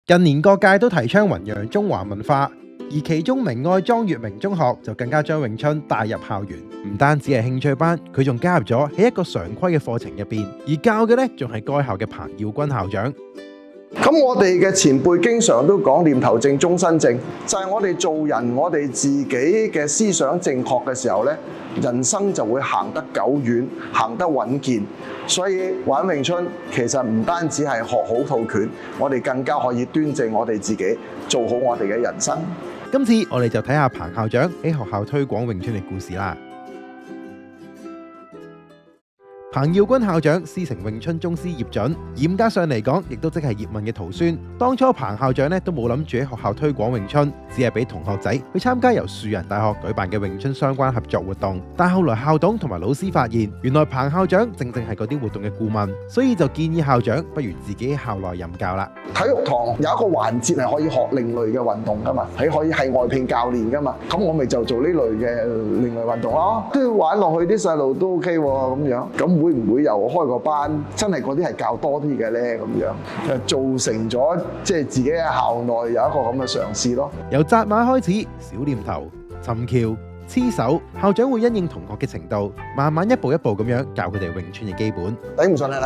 近年各界都提倡弘揚中華文化，而其中明愛莊月明中學就更加將詠春帶入校園，唔單止係興趣班，佢仲加入咗喺一個常規嘅課程入邊，而教嘅呢仲係該校嘅彭耀軍校長。咁我哋嘅前輩經常都講念頭正，終身正，就係我哋做人，我哋自己嘅思想正確嘅時候呢，人生就會行得久遠，行得穩健。所以玩詠春其實唔單止係學好套拳，我哋更加可以端正我哋自己，做好我哋嘅人生。今次我哋就睇下彭校長喺學校推廣詠春嘅故事啦。彭耀軍校長師承詠春宗師葉準，嚴格上嚟講，亦都即係葉問嘅徒孫。當初彭校長都冇諗住喺學校推廣詠春，只係俾同學仔去參加由樹仁大學舉辦嘅詠春相關合作活動。但後來校董同埋老師發現，原來彭校長正係嗰啲活動嘅顧問，所以就建議校長不如自己喺校內任教啦。體育堂有一個環節係可以學另類嘅運動噶嘛，係可以係外聘教練噶嘛，咁我咪就做呢類嘅另類運動咯，都要玩落去，啲細路都 OK 喎咁樣，咁會唔會又開個班，真係嗰啲係教多啲嘅呢？咁樣就造成咗即係自己喺校內有一個咁嘅嘗試咯。由紮馬開始，小念頭、尋橋、黐手，校長會因應同學嘅程度，慢慢一步一步咁樣教佢哋詠春嘅基本。頂唔順啦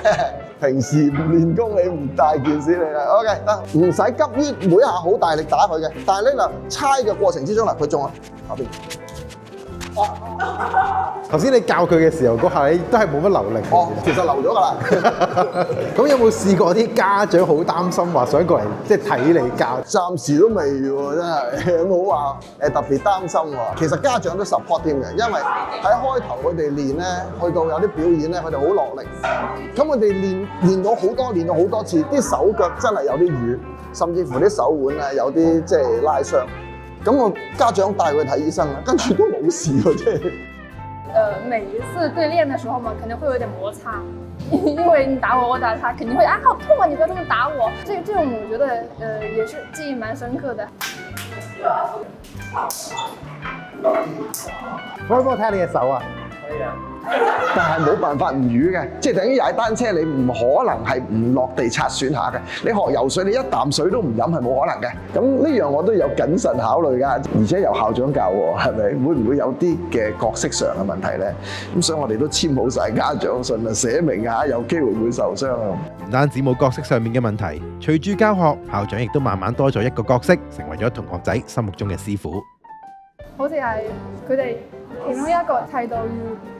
咧，平時唔練功你唔大件事嚟啦。OK 得，唔使急於每下好大力打佢嘅，但係咧嗱，猜嘅過程之中嗱，佢中啊後邊。頭先你教佢嘅時候，嗰下都係冇乜流力。其實流咗㗎啦。咁有冇試過啲家長好擔心，話想過嚟即係睇你教？暫時都未喎，真係冇話特別擔心喎。其實家長都 support 添嘅，因為喺開頭佢哋練咧，去到有啲表演咧，佢哋好落力。咁佢哋練咗好多次，啲手腳真係有啲瘀，甚至乎啲手腕啊有啲即係拉傷。咁我家長帶佢睇醫生啦，跟住都冇事喎，即係。每一次對練的時候嘛，肯定會有點摩擦，因為你打我，我打他，肯定會啊好痛啊！你不要這麼打我。這種我覺得也是記憶蠻深刻的。可唔可以睇下你嘅手啊？可以啊。但係冇辦法唔瘀嘅，即係等於踩單車，你唔可能係唔落地擦損下嘅。你學游水，你一啖水都唔飲係冇可能嘅。咁呢樣我都有謹慎考慮㗎，而且由校長教喎，係咪？會唔會有啲嘅角色上嘅問題咧？咁所以我哋都簽好晒家長信啊，寫明啊，有機會會受傷啊。唔單止冇角色上面嘅問題，隨住教學，校長亦都慢慢多咗一個角色，成為咗同學仔心目中嘅師傅。好似係佢哋其中一個態度要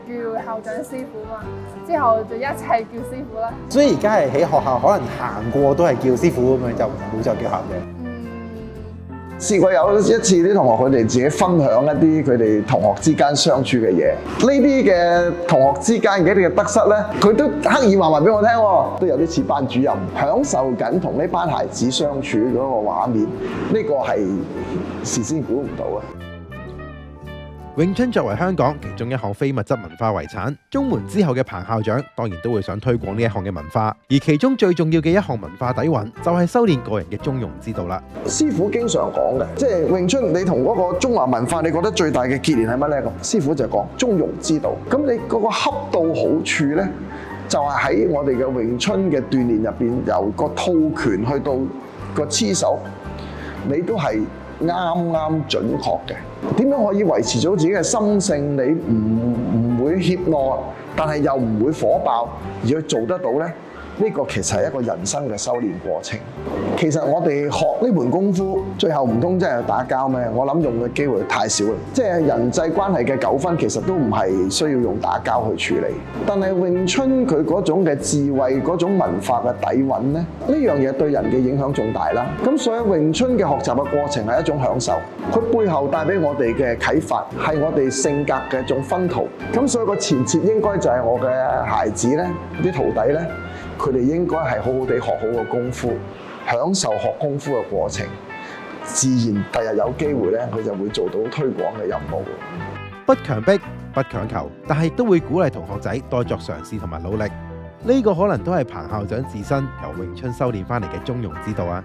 叫校長師傅嘛，之後就一齊叫師傅啦。所以而家係喺學校可能行過都係叫師傅咁樣，就唔會再叫校長。試過有一次啲同學佢哋自己分享一啲佢哋同學之間相處嘅嘢，呢啲嘅同學之間嘅一啲嘅得失咧，佢都刻意話埋俾我聽喎，都有啲似班主任享受緊同呢班孩子相處嗰個畫面，呢個係事先估唔到啊！詠春作為香港其中一項非物質文化遺產，中門之後嘅彭校長當然都會想推廣呢一項嘅文化，而其中最重要嘅一項文化底蘊就係修煉個人嘅中庸之道啦。師傅經常講嘅，即係詠春你同嗰個中華文化，你覺得最大嘅結連係乜咧？咁師傅就講中庸之道。咁你嗰個恰到好處咧，就係喺我哋嘅詠春嘅鍛鍊入邊，由個套拳去到個黐手，你都係啱啱準確嘅。點樣可以維持咗自己嘅心性？你唔會怯懦，但係又唔會火爆，而去做得到呢？呢個其實係一個人生嘅修煉過程。其實我哋學呢門功夫，最後唔通真係打交咩？我諗用嘅機會太少啦。即係人際關係嘅糾紛，其實都唔係需要用打交去處理。但係詠春佢嗰種嘅智慧、嗰種文化嘅底蘊呢，呢樣嘢對人嘅影響仲大啦。咁所以詠春嘅學習嘅過程係一種享受，佢背後帶俾我哋嘅啟發係我哋性格嘅一種薰陶。咁所以個前設應該就係我嘅孩子呢，啲徒弟呢。佢哋應該係好好地學好個功夫，享受學功夫嘅過程，自然第日有機會咧，佢就會做到推廣嘅任務。不強迫，不強求，但係都會鼓勵同學仔多作嘗試同埋努力。呢個可能都係彭校長自身由詠春修煉翻嚟嘅中庸之道啊！